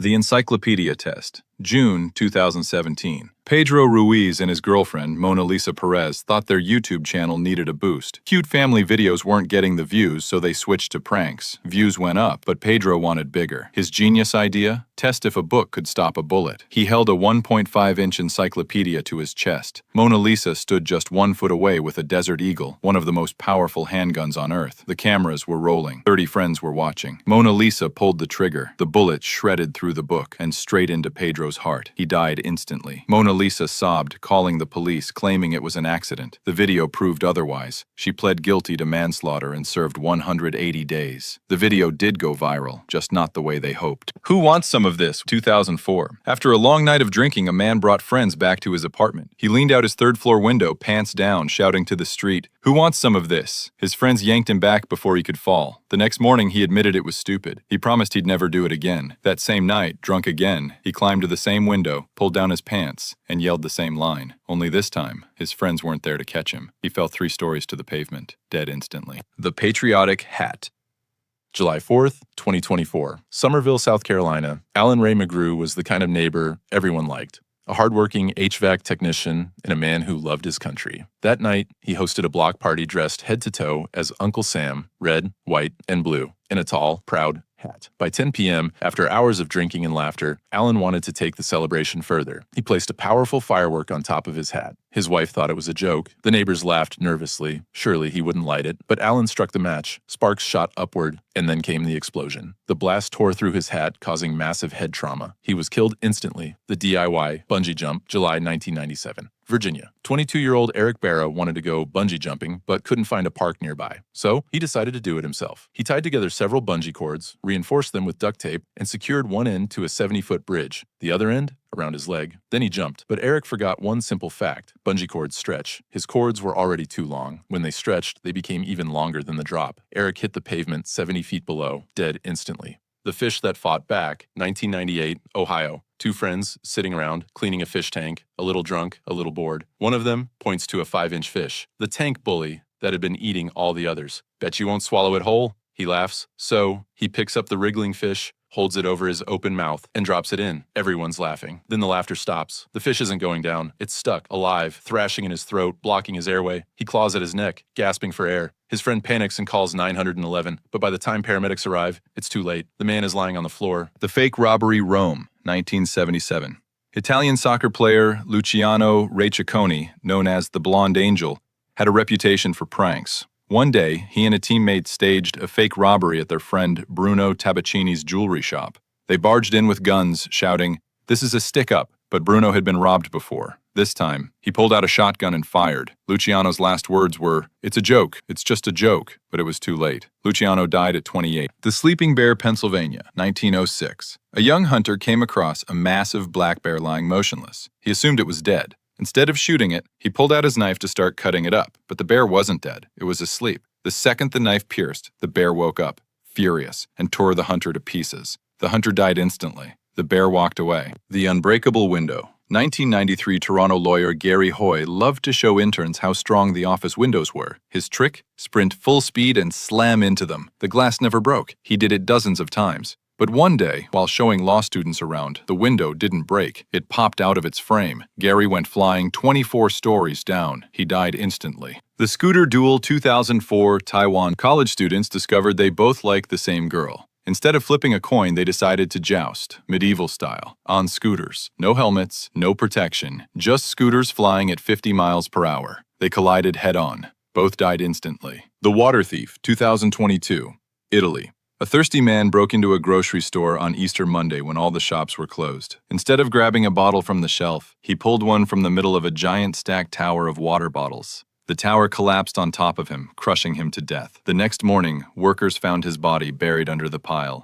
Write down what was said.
The Encyclopedia Test, June 2017. Pedro Ruiz and his girlfriend, Mona Lisa Perez, thought their YouTube channel needed a boost. Cute family videos weren't getting the views, so they switched to pranks. Views went up, but Pedro wanted bigger. His genius idea? Test if a book could stop a bullet. He held a 1.5-inch encyclopedia to his chest. Mona Lisa stood just 1 foot away with a Desert Eagle, one of the most powerful handguns on Earth. The cameras were rolling. 30 friends were watching. Mona Lisa pulled the trigger. The bullet shredded through the book and straight into Pedro's heart. He died instantly. Mona Lisa sobbed, calling the police, claiming it was an accident. The video proved otherwise. She pled guilty to manslaughter and served 180 days. The video did go viral, just not the way they hoped. Who wants some of this? 2004. After a long night of drinking, a man brought friends back to his apartment. He leaned out his third-floor window, pants down, shouting to the street, "Who wants some of this?" His friends yanked him back before he could fall. The next morning, he admitted it was stupid. He promised he'd never do it again. That same night, drunk again, he climbed to the same window, pulled down his pants, and yelled the same line. Only this time, his friends weren't there to catch him. He fell 3 stories to the pavement, dead instantly. The Patriotic Hat. July 4th, 2024. Somerville, South Carolina. Alan Ray McGrew was the kind of neighbor everyone liked. A hardworking HVAC technician and a man who loved his country. That night, he hosted a block party dressed head to toe as Uncle Sam, red, white, and blue, in a tall, proud hat. By 10 p.m., after hours of drinking and laughter, Alan wanted to take the celebration further. He placed a powerful firework on top of his hat. His wife thought it was a joke. The neighbors laughed nervously. Surely he wouldn't light it. But Alan struck the match. Sparks shot upward, and then came the explosion. The blast tore through his hat, causing massive head trauma. He was killed instantly. The DIY Bungee Jump, July 1997. Virginia. 22-year-old Eric Barra wanted to go bungee jumping, but couldn't find a park nearby. So he decided to do it himself. He tied together several bungee cords, reinforced them with duct tape, and secured one end to a 70-foot bridge, the other end around his leg. Then he jumped. But Eric forgot one simple fact. Bungee cords stretch. His cords were already too long. When they stretched, they became even longer than the drop. Eric hit the pavement 70 feet below, dead instantly. The Fish That Fought Back, 1998, Ohio. 2 friends sitting around, cleaning a fish tank, a little drunk, a little bored. One of them points to a 5-inch fish, the tank bully that had been eating all the others. "Bet you won't swallow it whole?" He laughs. So he picks up the wriggling fish, holds it over his open mouth, and drops it in. Everyone's laughing. Then the laughter stops. The fish isn't going down. It's stuck, alive, thrashing in his throat, blocking his airway. He claws at his neck, gasping for air. His friend panics and calls 911, but by the time paramedics arrive, it's too late. The man is lying on the floor. The Fake Robbery, Rome, 1977. Italian soccer player Luciano Recchiaconi, known as the Blonde Angel, had a reputation for pranks. One day, he and a teammate staged a fake robbery at their friend Bruno Tabacchini's jewelry shop. They barged in with guns, shouting, "This is a stick-up," but Bruno had been robbed before. This time, he pulled out a shotgun and fired. Luciano's last words were, "It's a joke, it's just a joke," but it was too late. Luciano died at 28. The Sleeping Bear, Pennsylvania, 1906. A young hunter came across a massive black bear lying motionless. He assumed it was dead. Instead of shooting it, he pulled out his knife to start cutting it up, but the bear wasn't dead. It was asleep. The second the knife pierced, the bear woke up, furious, and tore the hunter to pieces. The hunter died instantly. The bear walked away. The Unbreakable Window. 1993 Toronto lawyer Gary Hoy loved to show interns how strong the office windows were. His trick? Sprint full speed and slam into them. The glass never broke. He did it dozens of times. But one day, while showing law students around, the window didn't break. It popped out of its frame. Gary went flying 24 stories down. He died instantly. The Scooter Duel, 2004, Taiwan. College students discovered they both liked the same girl. Instead of flipping a coin, they decided to joust, medieval style, on scooters. No helmets, no protection, just scooters flying at 50 miles per hour. They collided head-on. Both died instantly. The Water Thief, 2022, Italy. A thirsty man broke into a grocery store on Easter Monday when all the shops were closed. Instead of grabbing a bottle from the shelf, he pulled one from the middle of a giant stacked tower of water bottles. The tower collapsed on top of him, crushing him to death. The next morning, workers found his body buried under the pile.